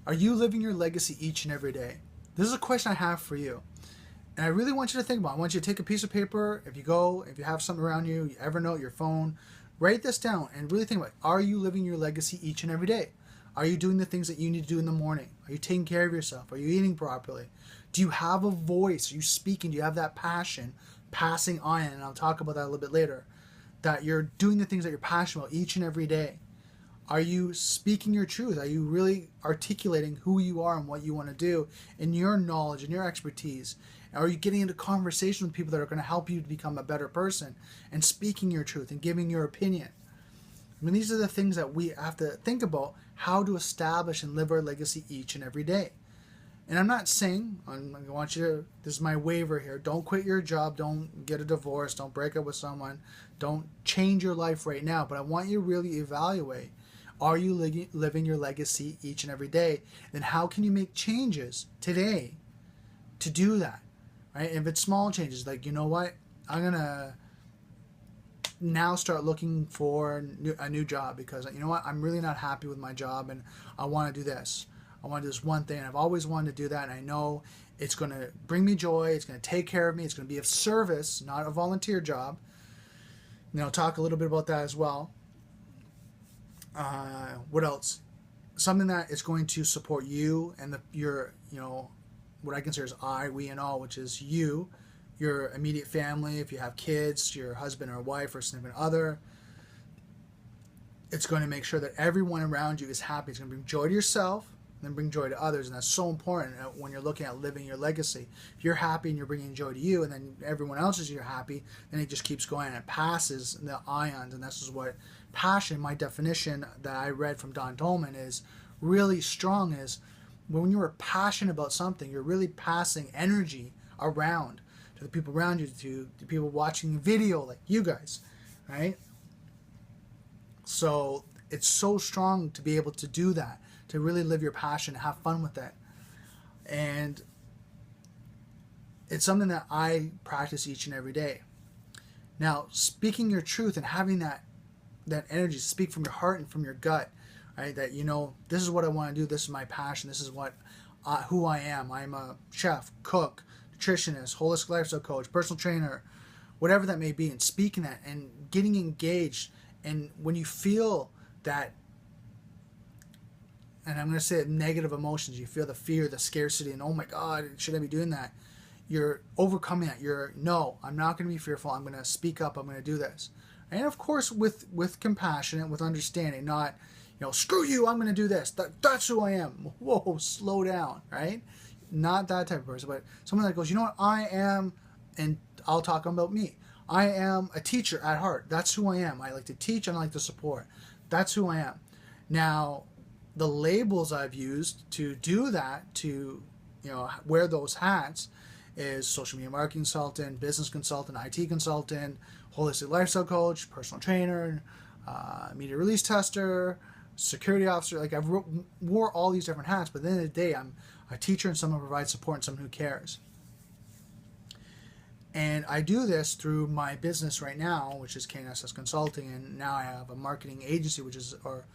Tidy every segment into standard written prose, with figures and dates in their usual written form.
Are you living your legacy each and every day? This is a question I have for you. And I really want you to think about it. I want you to take a piece of paper, if you have something around you, Evernote, your phone, write this down and really think about it. Are you living your legacy each and every day? Are you doing the things that you need to do in the morning? Are you taking care of yourself? Are you eating properly? Do you have a voice? Are you speaking? Do you have that passion passing on? And I'll talk about that a little bit later. That you're doing the things that you're passionate about each and every day. Are you speaking your truth? Are you really articulating who you are and what you want to do in your knowledge and your expertise? Are you getting into conversation with people that are going to help you to become a better person and speaking your truth and giving your opinion? I mean, these are the things that we have to think about, how to establish and live our legacy each and every day. And I'm not saying, I want you to, this is my waiver here, don't quit your job, don't get a divorce, don't break up with someone, don't change your life right now, but I want you to really evaluate, are you living your legacy each and every day? Then how can you make changes today to do that, right? If it's small changes, like, you know what, I'm going to now start looking for a new job because, you know what, I'm really not happy with my job and I want to do this. I want to do this one thing. I've always wanted to do that, and I know it's going to bring me joy. It's going to take care of me. It's going to be of service, not a volunteer job. And I'll talk a little bit about that as well. What else? Something that is going to support you and your, what I consider as we, and all, which is you, your immediate family. If you have kids, your husband or wife or significant other. It's going to make sure that everyone around you is happy. It's going to bring joy to yourself. And bring joy to others, and that's so important when you're looking at living your legacy. If you're happy and you're bringing joy to you, and then everyone else is you're happy, then it just keeps going and it passes the ions. And this is what passion, my definition that I read from Don Tolman, is really strong. Is when you're passionate about something, you're really passing energy around to the people around you, to the people watching the video, like you guys, right? So it's so strong to be able to do that, to really live your passion, have fun with it. And it's something that I practice each and every day. Now, speaking your truth and having that energy, speak from your heart and from your gut, right? That, this is what I want to do. This is my passion. This is who I am. I'm a chef, cook, nutritionist, holistic lifestyle coach, personal trainer, whatever that may be. And speaking that and getting engaged. And when you feel that, and I'm going to say it, negative emotions, you feel the fear, the scarcity, and oh my God, should I be doing that? You're overcoming that. No, I'm not going to be fearful. I'm going to speak up. I'm going to do this. And of course, with compassion and with understanding, not, screw you, I'm going to do this. That's who I am. Whoa, slow down, right? Not that type of person, but someone that goes, you know what, I am, and I'll talk about me. I am a teacher at heart. That's who I am. I like to teach and I like to support. That's who I am. Now, the labels I've used to do that, to wear those hats, is social media marketing consultant, business consultant, IT consultant, holistic lifestyle coach, personal trainer, media release tester, security officer. Like, I've wore all these different hats, but at the end of the day, I'm a teacher and someone who provides support and someone who cares. And I do this through my business right now, which is KNSS Consulting, and now I have a marketing agency, or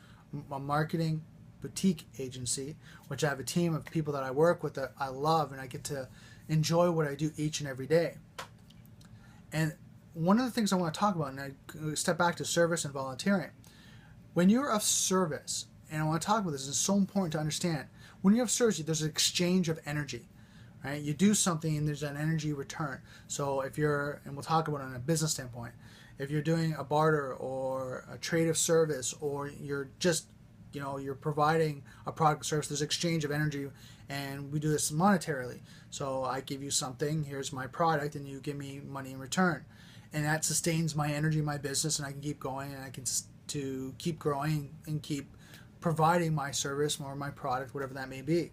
a marketing boutique agency, which I have a team of people that I work with that I love, and I get to enjoy what I do each and every day. And one of the things I want to talk about, and I step back to service and volunteering, when you're of service, and I want to talk about this, it's so important to understand, when you're of service, there's an exchange of energy, right? You do something and there's an energy return. So if you're, and we'll talk about it on a business standpoint, if you're doing a barter or a trade of service, or you're just you're providing a product or service, there's exchange of energy, and we do this monetarily. So I give you something, here's my product, and you give me money in return. And that sustains my energy, my business, and I can keep going, and I can to keep growing and keep providing my service or my product, whatever that may be.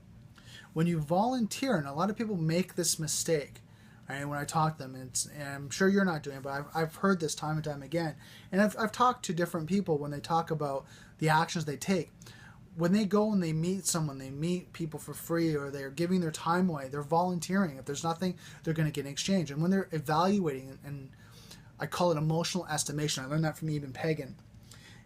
When you volunteer, and a lot of people make this mistake, right, when I talk to them, and I'm sure you're not doing it, but I've heard this time and time again. And I've talked to different people when they talk about the actions they take. When they go and they meet someone, they meet people for free, or they're giving their time away, they're volunteering. If there's nothing, they're going to get an exchange. And when they're evaluating, and I call it emotional estimation, I learned that from Eben Pagan,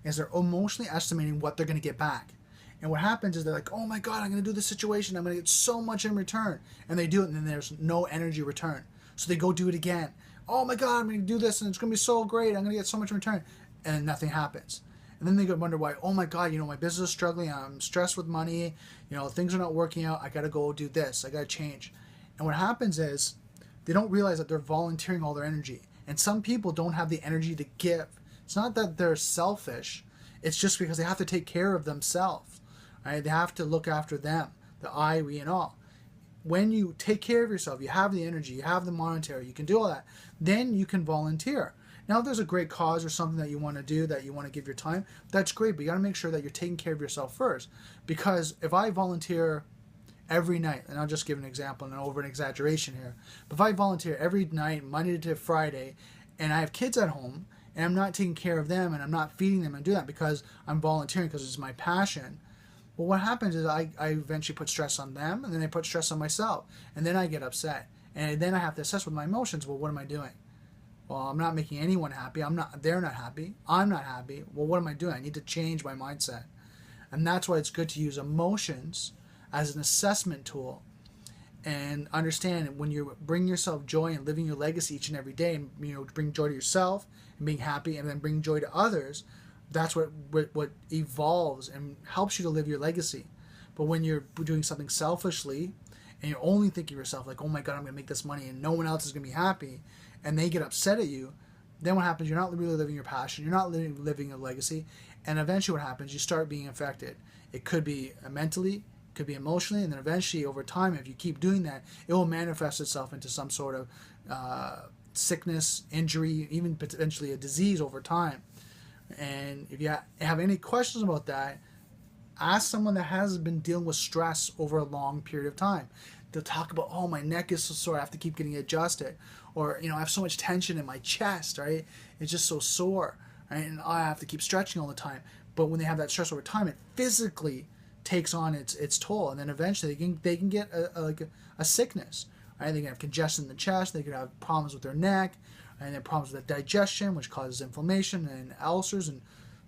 is they're emotionally estimating what they're going to get back. And what happens is they're like, oh my God, I'm going to do this situation. I'm going to get so much in return. And they do it, and then there's no energy return. So they go do it again. Oh my God, I'm going to do this, and it's going to be so great. I'm going to get so much in return. And nothing happens. And then they go wonder why, oh my God, my business is struggling. I'm stressed with money. Things are not working out. I got to go do this. I got to change. And what happens is they don't realize that they're volunteering all their energy. And some people don't have the energy to give. It's not that they're selfish. It's just because they have to take care of themselves. Right? They have to look after them, the I, we, and all. When you take care of yourself, you have the energy, you have the monetary, you can do all that, then you can volunteer. Now, if there's a great cause or something that you want to do, that you want to give your time, that's great, but you got to make sure that you're taking care of yourself first. Because if I volunteer every night, and I'll just give an example and over an exaggeration here, but if I volunteer every night, Monday to Friday, and I have kids at home, and I'm not taking care of them, and I'm not feeding them and do that because I'm volunteering because it's my passion, well, what happens is I eventually put stress on them, and then I put stress on myself, and then I get upset, and then I have to assess with my emotions, well, what am I doing? Well, I'm not making anyone happy. They're not happy. I'm not happy. Well, what am I doing? I need to change my mindset. And that's why it's good to use emotions as an assessment tool and understand when you bring yourself joy and living your legacy each and every day, and bring joy to yourself and being happy, and then bring joy to others. That's what evolves and helps you to live your legacy. But when you're doing something selfishly and you're only thinking of yourself like, oh my God, I'm going to make this money and no one else is going to be happy, and they get upset at you, then what happens? You're not really living your passion. You're not living a legacy. And eventually what happens? You start being affected. It could be mentally, it could be emotionally, and then eventually over time, if you keep doing that, it will manifest itself into some sort of sickness, injury, even potentially a disease over time. And if you have any questions about that, ask someone that has been dealing with stress over a long period of time. They'll talk about, oh, my neck is so sore, I have to keep getting adjusted. Or, I have so much tension in my chest, right? It's just so sore, right? And I have to keep stretching all the time. But when they have that stress over time, it physically takes on its toll. And then eventually they can get a sickness, right? They can have congestion in the chest. They could have problems with their neck. And then problems with digestion, which causes inflammation and ulcers, and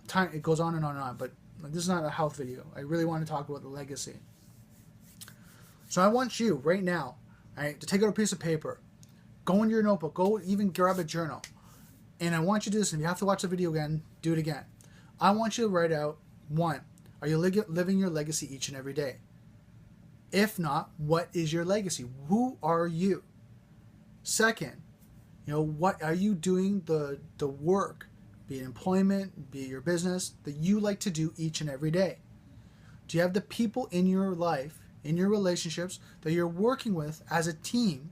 time, it goes on and on and on. But this is not a health video. I really want to talk about the legacy. So I want you right now, right, to take out a piece of paper, go into your notebook, go even grab a journal, and I want you to do this. And if you have to watch the video again, do it again. I want you to write out, 1, are you living your legacy each and every day? If not, what is your legacy? Who are you? Second, what are you doing the work, be it employment, be it your business, that you like to do each and every day? Do you have the people in your life, in your relationships, that you're working with as a team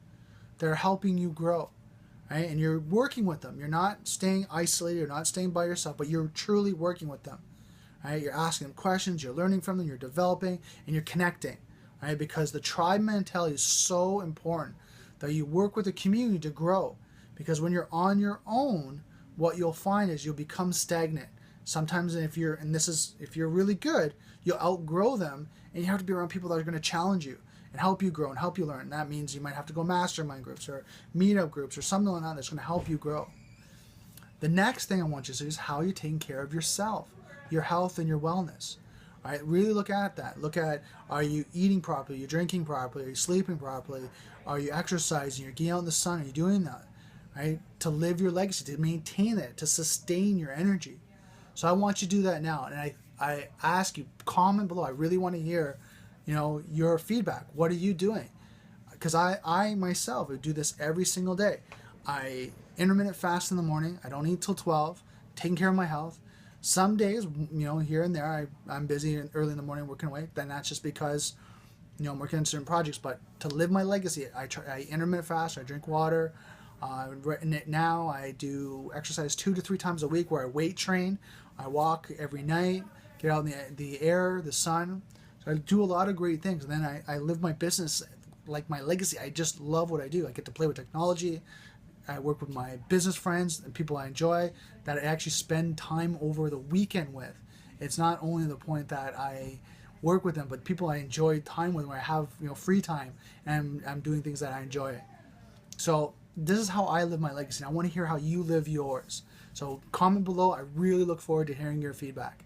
that are helping you grow, right? And you're working with them. You're not staying isolated. You're not staying by yourself, but you're truly working with them, right? You're asking them questions. You're learning from them. You're developing, and you're connecting, right? Because the tribe mentality is so important that you work with the community to grow. Because when you're on your own, what you'll find is you'll become stagnant. Sometimes if you're really good, you'll outgrow them, and you have to be around people that are going to challenge you and help you grow and help you learn. And that means you might have to go mastermind groups or meetup groups or something like that that's going to help you grow. The next thing I want you to see is how you're taking care of yourself, your health and your wellness. All right, really look at that. Look at, are you eating properly? Are you drinking properly? Are you sleeping properly? Are you exercising? You're getting out in the sun? Are you doing that? Right? To live your legacy, to maintain it, to sustain your energy. So I want you to do that now. And I ask you, comment below. I really want to hear, your feedback. What are you doing? Because I myself would do this every single day. I intermittent fast in the morning. I don't eat till 12, taking care of my health. Some days, here and there, I'm busy early in the morning working away. Then that's just because, I'm working on certain projects. But to live my legacy, I intermittent fast. I drink water. Now I do exercise 2 to 3 times a week where I weight train. I walk every night, get out in the air, the sun. So I do a lot of great things. And then I live my business like my legacy. I just love what I do. I get to play with technology. I work with my business friends and people I enjoy that I actually spend time over the weekend with. It's not only the point that I work with them, but people I enjoy time with, where I have free time and I'm doing things that I enjoy. So this is how I live my legacy. I want to hear how you live yours. So comment below. I really look forward to hearing your feedback.